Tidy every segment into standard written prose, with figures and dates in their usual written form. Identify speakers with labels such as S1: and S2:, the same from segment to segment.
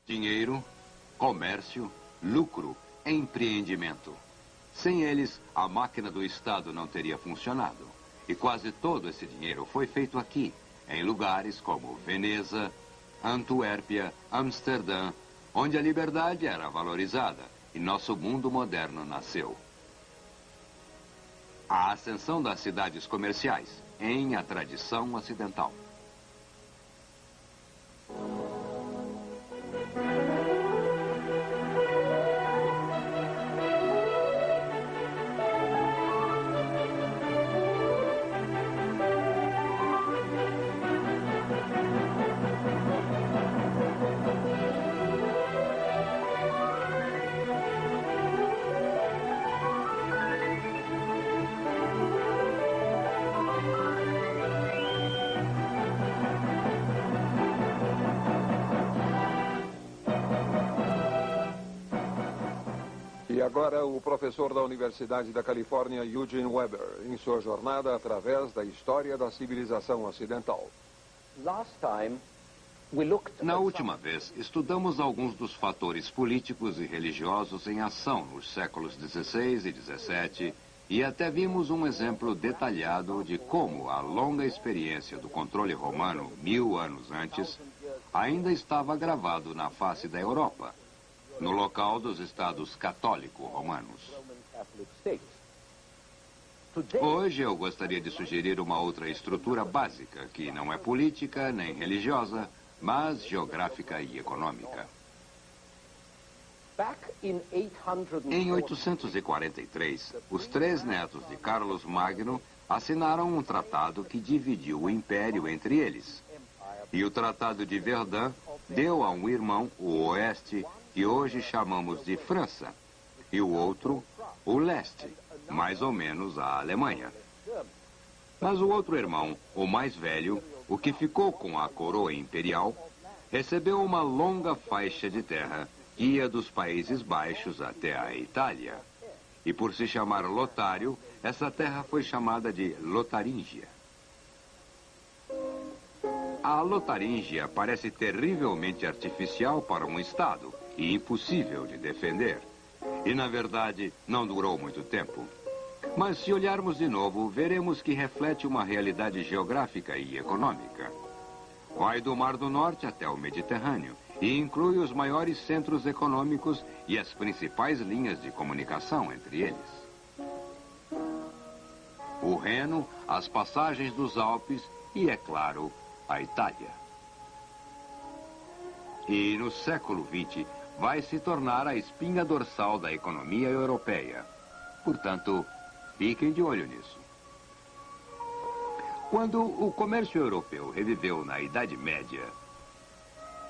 S1: Dinheiro, comércio, lucro, empreendimento. Sem eles, a máquina do Estado não teria funcionado. E quase todo esse dinheiro foi feito aqui, em lugares como Veneza, Antuérpia, Amsterdã, onde a liberdade era valorizada e nosso mundo moderno nasceu. A ascensão das cidades comerciais, em a tradição ocidental.
S2: E agora o professor da Universidade da Califórnia, Eugene Weber, em sua jornada através da história da civilização ocidental.
S1: Na última vez, estudamos alguns dos fatores políticos e religiosos em ação nos séculos XVI e XVII e até vimos um exemplo detalhado de como a longa experiência do controle romano 1000 anos antes ainda estava gravado na face da Europa, no local dos estados católico-romanos. Hoje eu gostaria de sugerir uma outra estrutura básica, que não é política nem religiosa, mas geográfica e econômica. Em 843, os 3 netos de Carlos Magno assinaram um tratado que dividiu o império entre eles. E o Tratado de Verdun deu a um irmão o oeste, que hoje chamamos de França, e o outro, o leste, mais ou menos a Alemanha. Mas o outro irmão, o mais velho, o que ficou com a coroa imperial, recebeu uma longa faixa de terra que ia dos Países Baixos até a Itália. E por se chamar Lotário, essa terra foi chamada de Lotaríngia. A Lotaríngia parece terrivelmente artificial para um estado e impossível de defender. E, na verdade, não durou muito tempo. Mas se olharmos de novo, veremos que reflete uma realidade geográfica e econômica. Vai do Mar do Norte até o Mediterrâneo e inclui os maiores centros econômicos e as principais linhas de comunicação entre eles. O Reno, as passagens dos Alpes e, é claro, a Itália. E no século XX vai se tornar a espinha dorsal da economia europeia. Portanto, fiquem de olho nisso. Quando o comércio europeu reviveu na Idade Média,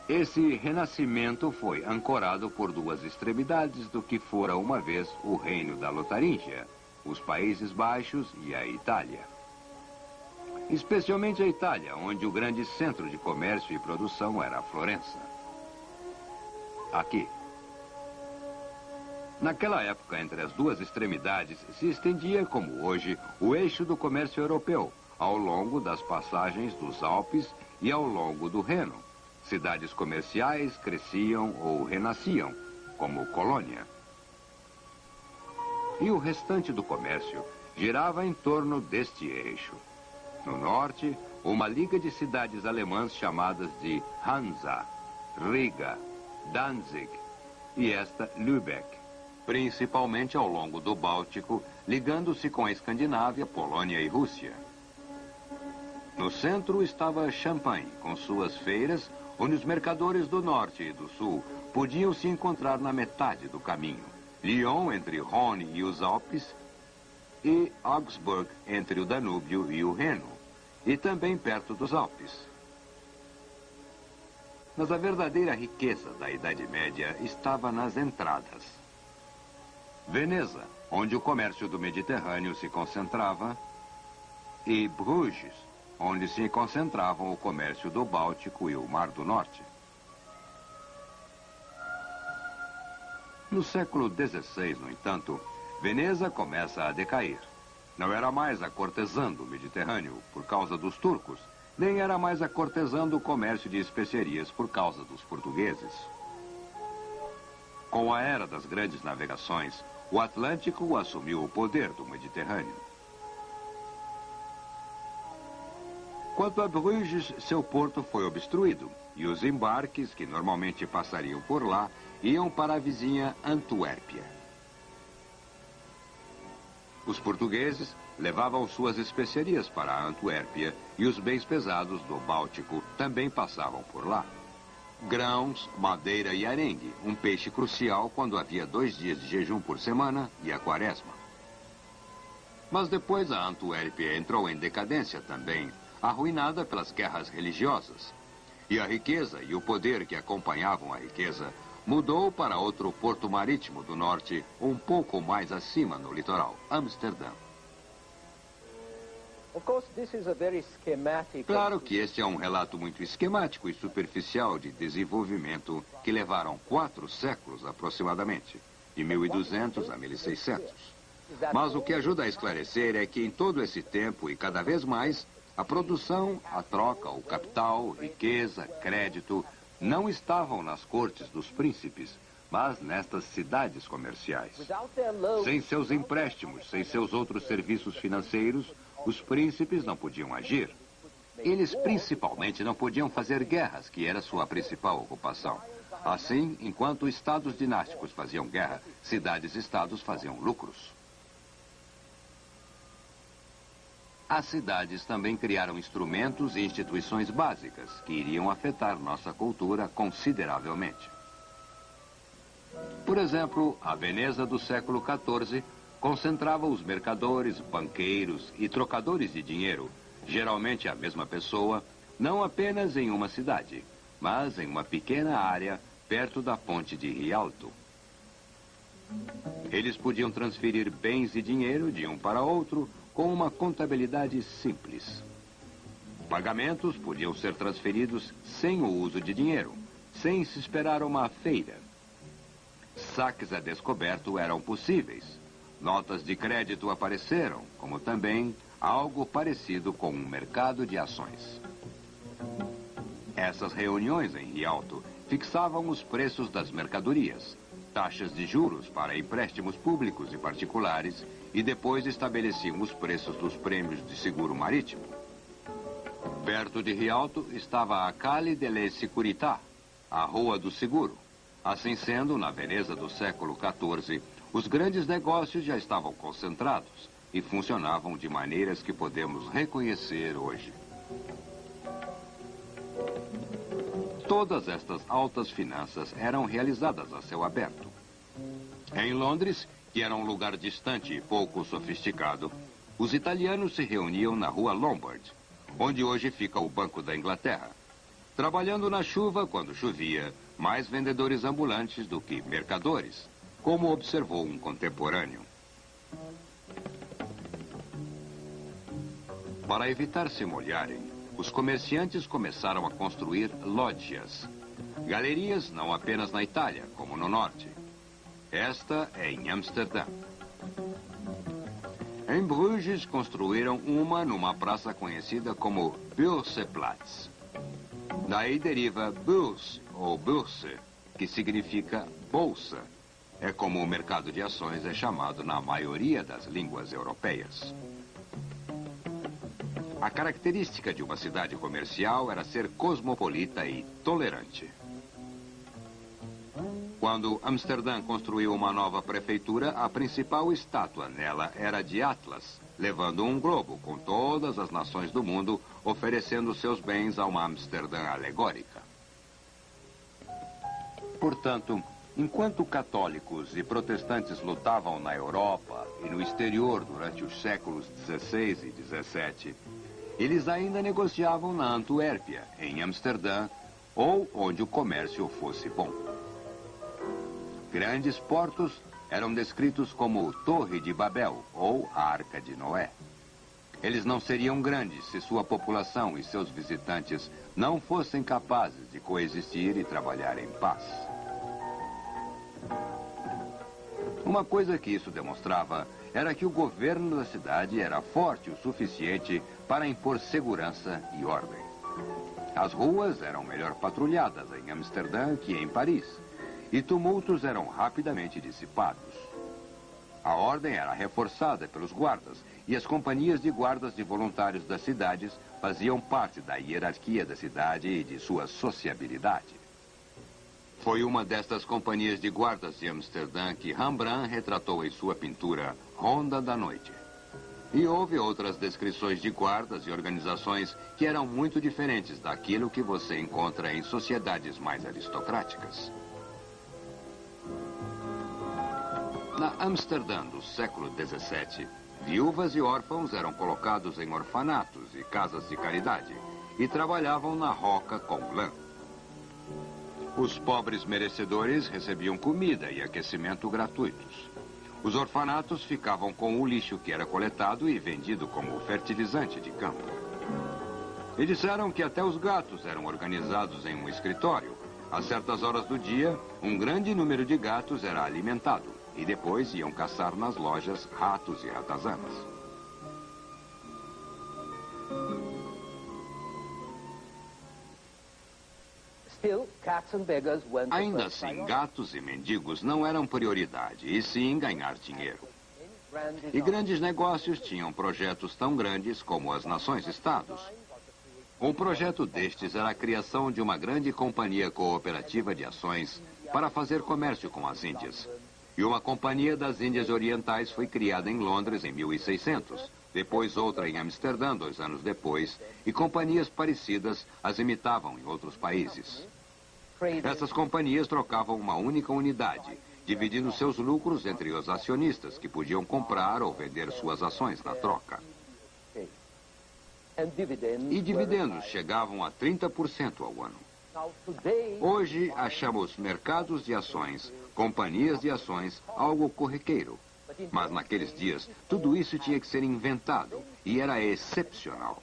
S1: esse renascimento foi ancorado por 2 extremidades do que fora uma vez o reino da Lotaríngia, os Países Baixos e a Itália. Especialmente a Itália, onde o grande centro de comércio e produção era Florença. Aqui. Naquela época, entre as 2 extremidades, se estendia, como hoje, o eixo do comércio europeu, ao longo das passagens dos Alpes e ao longo do Reno. Cidades comerciais cresciam ou renasciam, como Colônia. E o restante do comércio girava em torno deste eixo. No norte, uma liga de cidades alemãs chamadas de Hansa, Riga, Danzig e esta Lübeck, principalmente ao longo do Báltico, ligando-se com a Escandinávia, Polônia e Rússia. No centro estava Champagne, com suas feiras, onde os mercadores do norte e do sul podiam se encontrar na metade do caminho. Lyon, entre Rhône e os Alpes, e Augsburg, entre o Danúbio e o Reno, e também perto dos Alpes. Mas a verdadeira riqueza da Idade Média estava nas entradas. Veneza, onde o comércio do Mediterrâneo se concentrava, e Bruges, onde se concentravam o comércio do Báltico e o Mar do Norte. No século XVI, no entanto, Veneza começa a decair. Não era mais a cortesã do Mediterrâneo por causa dos turcos, nem era mais a cortesã do comércio de especiarias por causa dos portugueses. Com a era das grandes navegações, o Atlântico assumiu o poder do Mediterrâneo. Quanto a Bruges, seu porto foi obstruído e os embarques, que normalmente passariam por lá, iam para a vizinha Antuérpia. Os portugueses levavam suas especiarias para a Antuérpia e os bens pesados do Báltico também passavam por lá. Grãos, madeira e arengue, um peixe crucial quando havia 2 dias de jejum por semana e a quaresma. Mas depois a Antuérpia entrou em decadência também, arruinada pelas guerras religiosas. E a riqueza e o poder que acompanhavam a riqueza mudou para outro porto marítimo do norte, um pouco mais acima no litoral, Amsterdã. Claro que este é um relato muito esquemático e superficial de desenvolvimento que levaram 4 séculos aproximadamente, de 1200 a 1600. Mas o que ajuda a esclarecer é que em todo esse tempo e cada vez mais, a produção, a troca, o capital, riqueza, crédito, não estavam nas cortes dos príncipes, mas nestas cidades comerciais. Sem seus empréstimos, sem seus outros serviços financeiros, os príncipes não podiam agir. Eles principalmente não podiam fazer guerras, que era sua principal ocupação. Assim, enquanto estados dinásticos faziam guerra, cidades-estados faziam lucros. As cidades também criaram instrumentos e instituições básicas que iriam afetar nossa cultura consideravelmente. Por exemplo, a Veneza do século XIV concentrava os mercadores, banqueiros e trocadores de dinheiro, geralmente a mesma pessoa, não apenas em uma cidade, mas em uma pequena área perto da ponte de Rialto. Eles podiam transferir bens e dinheiro de um para outro com uma contabilidade simples. Pagamentos podiam ser transferidos sem o uso de dinheiro, sem se esperar uma feira. Saques a descoberto eram possíveis. Notas de crédito apareceram, como também algo parecido com um mercado de ações. Essas reuniões em Rialto fixavam os preços das mercadorias, taxas de juros para empréstimos públicos e particulares e depois estabeleciam os preços dos prêmios de seguro marítimo. Perto de Rialto estava a Calle delle Securità, a Rua do Seguro. Assim sendo, na Veneza do século XIV, os grandes negócios já estavam concentrados e funcionavam de maneiras que podemos reconhecer hoje. Todas estas altas finanças eram realizadas a céu aberto. Em Londres, que era um lugar distante e pouco sofisticado, os italianos se reuniam na Rua Lombard, onde hoje fica o Banco da Inglaterra, trabalhando na chuva quando chovia, mais vendedores ambulantes do que mercadores, como observou um contemporâneo. Para evitar se molharem, os comerciantes começaram a construir lógias, galerias não apenas na Itália, como no norte. Esta é em Amsterdã. Em Bruges, construíram uma numa praça conhecida como Beurseplatz. Daí deriva Beurs, ou Börse, que significa bolsa. É como o mercado de ações é chamado na maioria das línguas europeias. A característica de uma cidade comercial era ser cosmopolita e tolerante. Quando Amsterdã construiu uma nova prefeitura, a principal estátua nela era de Atlas, levando um globo com todas as nações do mundo, oferecendo seus bens a uma Amsterdã alegórica. Portanto, enquanto católicos e protestantes lutavam na Europa e no exterior durante os séculos XVI e XVII, eles ainda negociavam na Antuérpia, em Amsterdã, ou onde o comércio fosse bom. Grandes portos eram descritos como Torre de Babel ou a Arca de Noé. Eles não seriam grandes se sua população e seus visitantes não fossem capazes de coexistir e trabalhar em paz. Uma coisa que isso demonstrava era que o governo da cidade era forte o suficiente para impor segurança e ordem. As ruas eram melhor patrulhadas em Amsterdã que em Paris, e tumultos eram rapidamente dissipados. A ordem era reforçada pelos guardas, e as companhias de guardas de voluntários das cidades faziam parte da hierarquia da cidade e de sua sociabilidade. Foi uma destas companhias de guardas de Amsterdã que Rembrandt retratou em sua pintura Ronda da Noite. E houve outras descrições de guardas e organizações que eram muito diferentes daquilo que você encontra em sociedades mais aristocráticas. Na Amsterdã do século XVII, viúvas e órfãos eram colocados em orfanatos e casas de caridade e trabalhavam na roca com lã. Os pobres merecedores recebiam comida e aquecimento gratuitos. Os orfanatos ficavam com o lixo que era coletado e vendido como fertilizante de campo. E disseram que até os gatos eram organizados em um escritório. A certas horas do dia, um grande número de gatos era alimentado. E depois iam caçar nas lojas ratos e ratazanas. Ainda assim, gatos e mendigos não eram prioridade, e sim ganhar dinheiro. E grandes negócios tinham projetos tão grandes como as nações-estados. Um projeto destes era a criação de uma grande companhia cooperativa de ações para fazer comércio com as Índias. E uma companhia das Índias Orientais foi criada em Londres em 1600, depois outra em Amsterdã 2 anos depois, e companhias parecidas as imitavam em outros países. Essas companhias trocavam uma única unidade, dividindo seus lucros entre os acionistas, que podiam comprar ou vender suas ações na troca. E dividendos chegavam a 30% ao ano. Hoje, achamos mercados de ações, companhias de ações, algo corriqueiro. Mas naqueles dias, tudo isso tinha que ser inventado e era excepcional.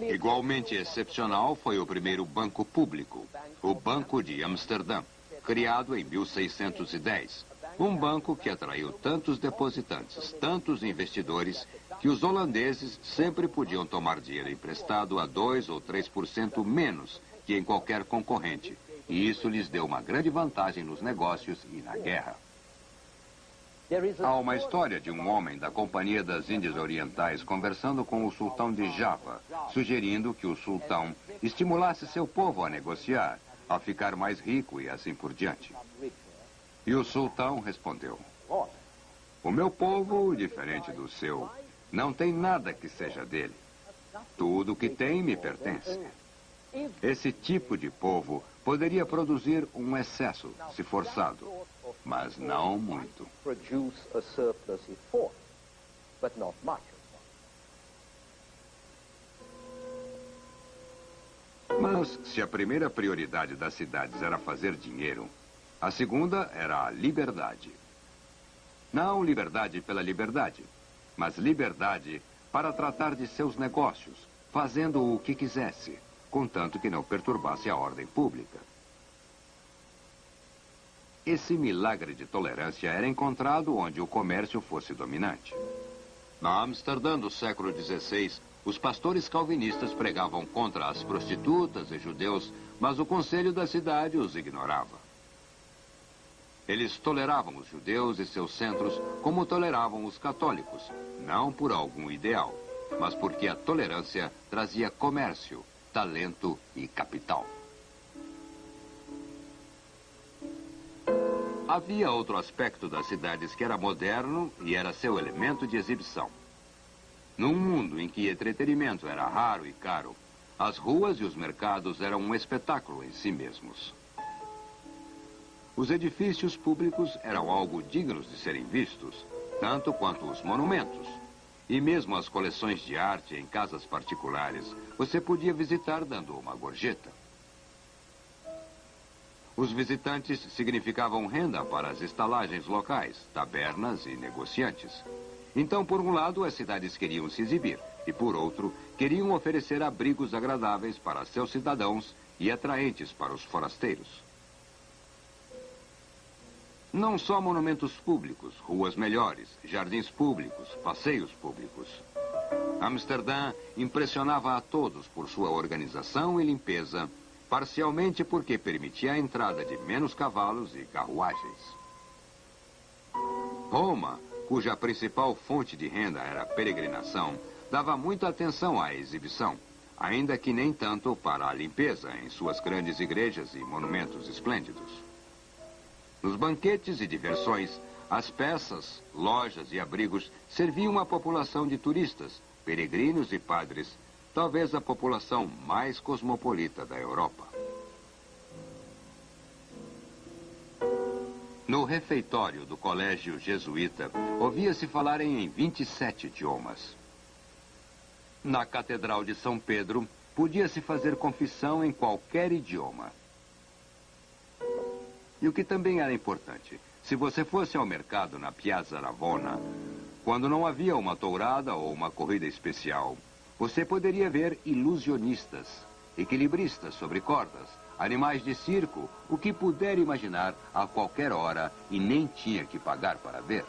S1: Igualmente excepcional foi o primeiro banco público, o Banco de Amsterdã, criado em 1610. Um banco que atraiu tantos depositantes, tantos investidores, que os holandeses sempre podiam tomar dinheiro emprestado a 2 ou 3% menos que em qualquer concorrente. E isso lhes deu uma grande vantagem nos negócios e na guerra. Há uma história de um homem da Companhia das Índias Orientais conversando com o sultão de Java, sugerindo que o sultão estimulasse seu povo a negociar, a ficar mais rico e assim por diante. E o sultão respondeu: "O meu povo, diferente do seu, não tem nada que seja dele. Tudo que tem me pertence. Esse tipo de povo poderia produzir um excesso, se forçado, mas não muito." Mas se a primeira prioridade das cidades era fazer dinheiro, a segunda era a liberdade. Não liberdade pela liberdade, mas liberdade para tratar de seus negócios, fazendo o que quisesse, contanto que não perturbasse a ordem pública. Esse milagre de tolerância era encontrado onde o comércio fosse dominante. Na Amsterdã do século XVI, os pastores calvinistas pregavam contra as prostitutas e judeus, mas o conselho da cidade os ignorava. Eles toleravam os judeus e seus centros como toleravam os católicos, não por algum ideal, mas porque a tolerância trazia comércio, talento e capital. Havia outro aspecto das cidades que era moderno e era seu elemento de exibição. Num mundo em que entretenimento era raro e caro, as ruas e os mercados eram um espetáculo em si mesmos. Os edifícios públicos eram algo dignos de serem vistos, tanto quanto os monumentos. E mesmo as coleções de arte em casas particulares, você podia visitar dando uma gorjeta. Os visitantes significavam renda para as estalagens locais, tabernas e negociantes. Então, por um lado, as cidades queriam se exibir, e por outro, queriam oferecer abrigos agradáveis para seus cidadãos e atraentes para os forasteiros. Não só monumentos públicos, ruas melhores, jardins públicos, passeios públicos. Amsterdã impressionava a todos por sua organização e limpeza, parcialmente porque permitia a entrada de menos cavalos e carruagens. Roma, cuja principal fonte de renda era a peregrinação, dava muita atenção à exibição, ainda que nem tanto para a limpeza em suas grandes igrejas e monumentos esplêndidos. Nos banquetes e diversões, as peças, lojas e abrigos serviam à população de turistas, peregrinos e padres, talvez a população mais cosmopolita da Europa. No refeitório do colégio jesuíta, ouvia-se falarem em 27 idiomas. Na Catedral de São Pedro, podia-se fazer confissão em qualquer idioma. E o que também era importante, se você fosse ao mercado na Piazza Navona, quando não havia uma tourada ou uma corrida especial, você poderia ver ilusionistas, equilibristas sobre cordas, animais de circo, o que puder imaginar a qualquer hora e nem tinha que pagar para ver.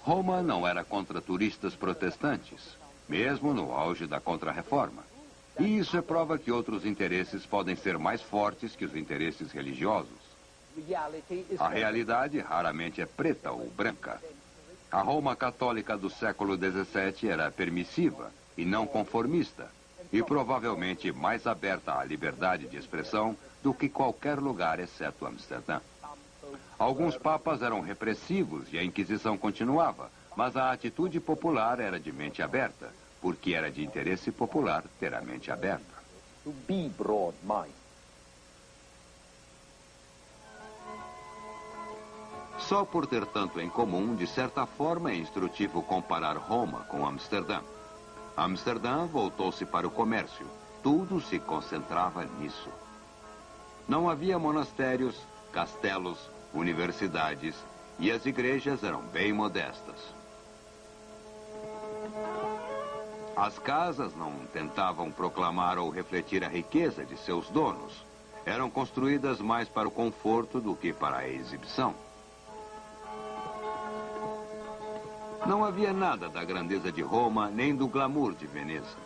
S1: Roma não era contra turistas protestantes, mesmo no auge da Contra-Reforma. E isso é prova que outros interesses podem ser mais fortes que os interesses religiosos. A realidade raramente é preta ou branca. A Roma católica do século XVII era permissiva e não conformista, e provavelmente mais aberta à liberdade de expressão do que qualquer lugar exceto Amsterdã. Alguns papas eram repressivos e a Inquisição continuava, mas a atitude popular era de mente aberta, porque era de interesse popular ter a mente aberta. Só por ter tanto em comum, de certa forma é instrutivo comparar Roma com Amsterdã. Amsterdã voltou-se para o comércio. Tudo se concentrava nisso. Não havia monastérios, castelos, universidades, e as igrejas eram bem modestas. As casas não tentavam proclamar ou refletir a riqueza de seus donos. Eram construídas mais para o conforto do que para a exibição. Não havia nada da grandeza de Roma, nem do glamour de Veneza.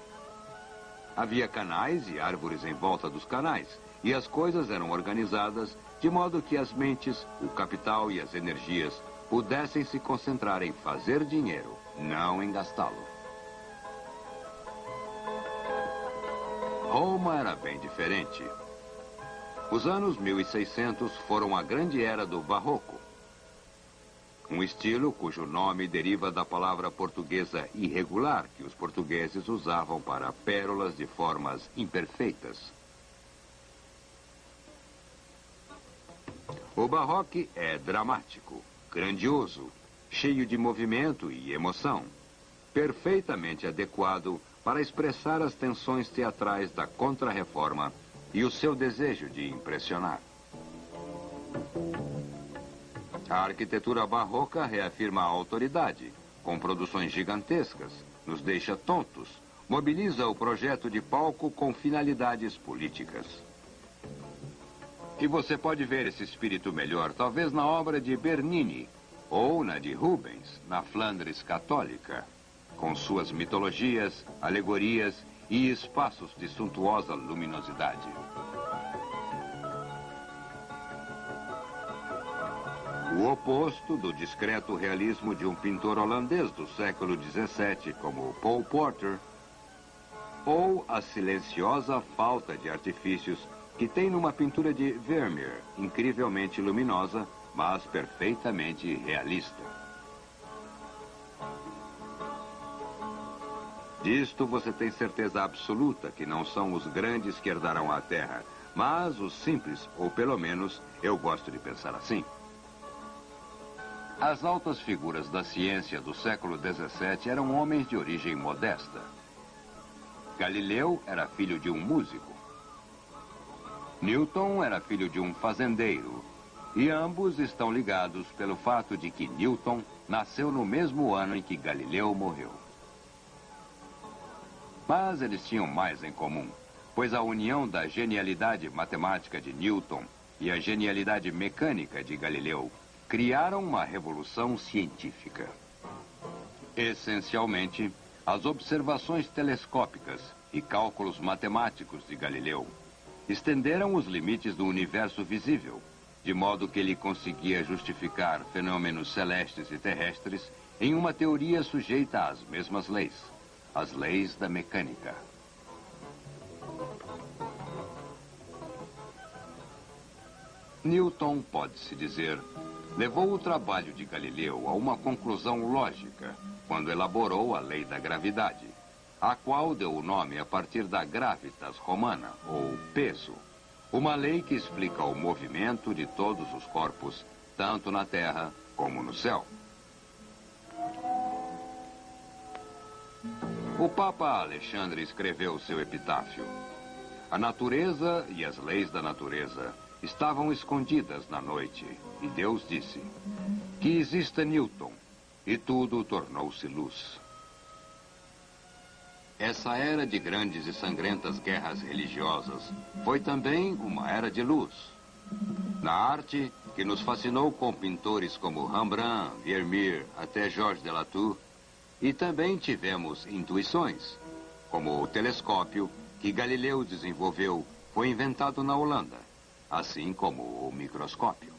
S1: Havia canais e árvores em volta dos canais, e as coisas eram organizadas de modo que as mentes, o capital e as energias pudessem se concentrar em fazer dinheiro, não em gastá-lo. Roma era bem diferente. Os anos 1600 foram a grande era do Barroco. Um estilo cujo nome deriva da palavra portuguesa irregular que os portugueses usavam para pérolas de formas imperfeitas. O Barroco é dramático, grandioso, cheio de movimento e emoção, perfeitamente adequado para expressar as tensões teatrais da Contra-Reforma e o seu desejo de impressionar. A arquitetura barroca reafirma a autoridade, com produções gigantescas, nos deixa tontos, mobiliza o projeto de palco com finalidades políticas. E você pode ver esse espírito melhor, talvez na obra de Bernini, ou na de Rubens, na Flandres católica, com suas mitologias, alegorias e espaços de suntuosa luminosidade. O oposto do discreto realismo de um pintor holandês do século XVII, como Paul Porter, ou a silenciosa falta de artifícios que tem numa pintura de Vermeer, incrivelmente luminosa, mas perfeitamente realista. Disto você tem certeza absoluta que não são os grandes que herdarão a terra, mas os simples, ou pelo menos eu gosto de pensar assim. As altas figuras da ciência do século XVII eram homens de origem modesta. Galileu era filho de um músico. Newton era filho de um fazendeiro, e ambos estão ligados pelo fato de que Newton nasceu no mesmo ano em que Galileu morreu. Mas eles tinham mais em comum, pois a união da genialidade matemática de Newton e a genialidade mecânica de Galileu criaram uma revolução científica. Essencialmente, As observações telescópicas e cálculos matemáticos de Galileu estenderam os limites do universo visível, de modo que ele conseguia justificar fenômenos celestes e terrestres em uma teoria sujeita às mesmas leis, as leis da mecânica. Newton, pode-se dizer, levou o trabalho de Galileu a uma conclusão lógica quando elaborou a lei da gravidade, a qual deu o nome a partir da gravitas romana, ou peso, uma lei que explica o movimento de todos os corpos, tanto na Terra como no céu. O Papa Alexandre escreveu seu epitáfio. A natureza e as leis da natureza estavam escondidas na noite, e Deus disse: que exista Newton, e tudo tornou-se luz. Essa era de grandes e sangrentas guerras religiosas foi também uma era de luz. Na arte, que nos fascinou com pintores como Rembrandt, Vermeer, até Georges Delatour, e também tivemos intuições, como o telescópio que Galileu desenvolveu, foi inventado na Holanda, assim como o microscópio.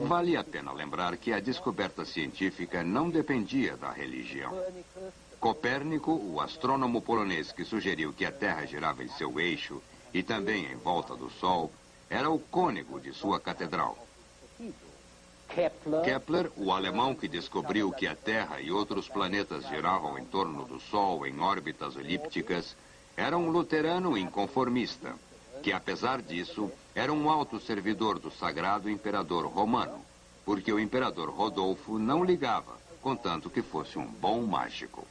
S1: Vale a pena lembrar que a descoberta científica não dependia da religião. Copérnico, o astrônomo polonês que sugeriu que a Terra girava em seu eixo e também em volta do Sol, era o cônego de sua catedral. Kepler, o alemão que descobriu que a Terra e outros planetas giravam em torno do Sol em órbitas elípticas, era um luterano inconformista, que, apesar disso, era um alto servidor do sagrado imperador romano, porque o imperador Rodolfo não ligava, contanto que fosse um bom mágico.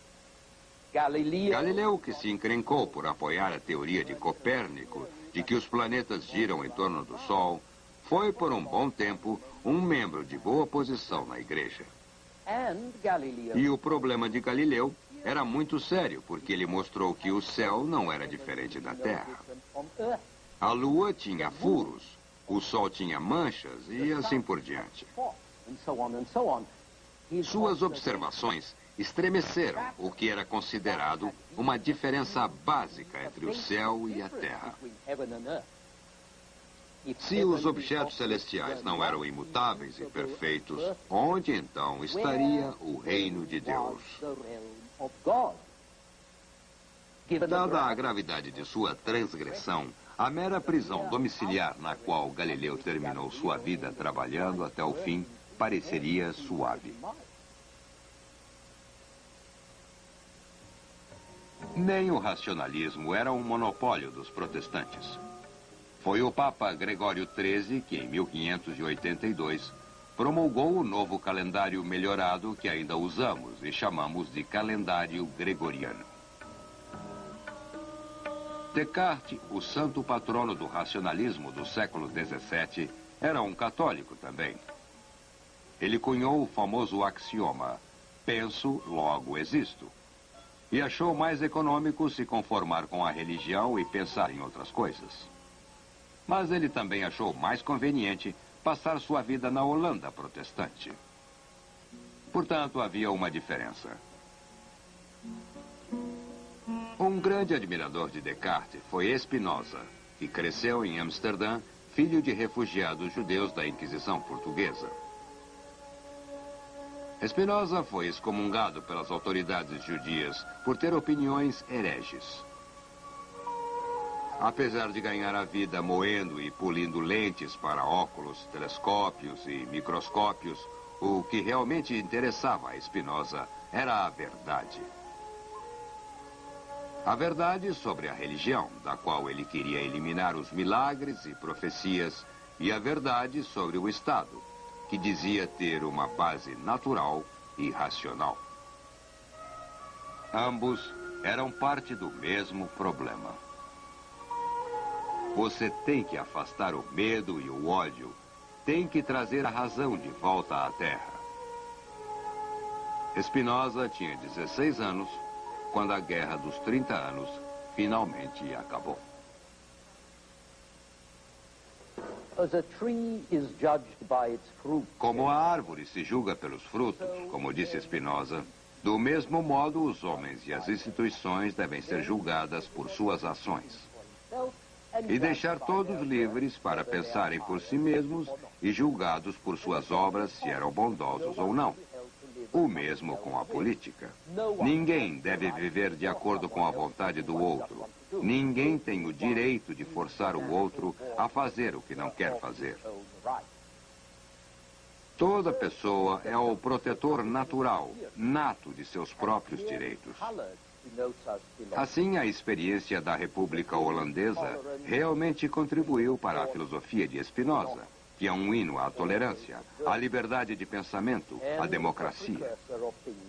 S1: Galileu, que se encrencou por apoiar a teoria de Copérnico de que os planetas giram em torno do Sol, foi, por um bom tempo, um membro de boa posição na igreja. E o problema de Galileu era muito sério, porque ele mostrou que o céu não era diferente da Terra. A Lua tinha furos, o Sol tinha manchas e assim por diante. Suas observações estremeceram o que era considerado uma diferença básica entre o céu e a Terra. Se os objetos celestiais não eram imutáveis e perfeitos, onde então estaria o reino de Deus? Dada a gravidade de sua transgressão, a mera prisão domiciliar na qual Galileu terminou sua vida trabalhando até o fim pareceria suave. Nem o racionalismo era um monopólio dos protestantes. Foi o Papa Gregório XIII que, em 1582, promulgou o novo calendário melhorado que ainda usamos e chamamos de calendário gregoriano. Descartes, o santo patrono do racionalismo do século XVII, era um católico também. Ele cunhou o famoso axioma: penso, logo existo. E achou mais econômico se conformar com a religião e pensar em outras coisas. Mas ele também achou mais conveniente passar sua vida na Holanda protestante. Portanto, havia uma diferença. Um grande admirador de Descartes foi Spinoza, que cresceu em Amsterdã, filho de refugiados judeus da Inquisição portuguesa. Spinoza foi excomungado pelas autoridades judias por ter opiniões hereges. Apesar de ganhar a vida moendo e polindo lentes para óculos, telescópios e microscópios, o que realmente interessava a Spinoza era a verdade. A verdade sobre a religião, da qual ele queria eliminar os milagres e profecias, e a verdade sobre o Estado, que dizia ter uma base natural e racional. Ambos eram parte do mesmo problema. Você tem que afastar o medo e o ódio, tem que trazer a razão de volta à Terra. Spinoza tinha 16 anos, quando a Guerra dos 30 Anos finalmente acabou. Como a árvore se julga pelos frutos, como disse Spinoza, do mesmo modo os homens e as instituições devem ser julgadas por suas ações. E deixar todos livres para pensarem por si mesmos e julgados por suas obras se eram bondosos ou não. O mesmo com a política. Ninguém deve viver de acordo com a vontade do outro. Ninguém tem o direito de forçar o outro a fazer o que não quer fazer. Toda pessoa é o protetor natural, nato de seus próprios direitos. Assim, a experiência da República Holandesa realmente contribuiu para a filosofia de Spinoza, que é um hino à tolerância, à liberdade de pensamento, à democracia.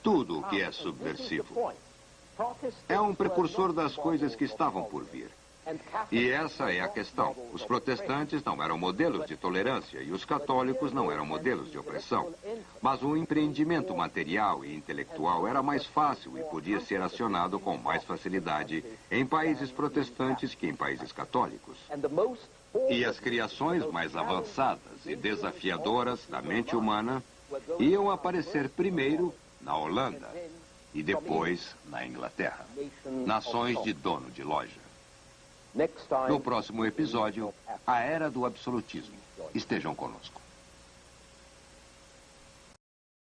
S1: Tudo o que é subversivo. É um precursor das coisas que estavam por vir. E essa é a questão. Os protestantes não eram modelos de tolerância e os católicos não eram modelos de opressão. Mas o empreendimento material e intelectual era mais fácil e podia ser acionado com mais facilidade em países protestantes que em países católicos. E as criações mais avançadas e desafiadoras da mente humana iam aparecer primeiro na Holanda e depois na Inglaterra. Nações de dono de loja. No próximo episódio, a Era do Absolutismo. Estejam conosco.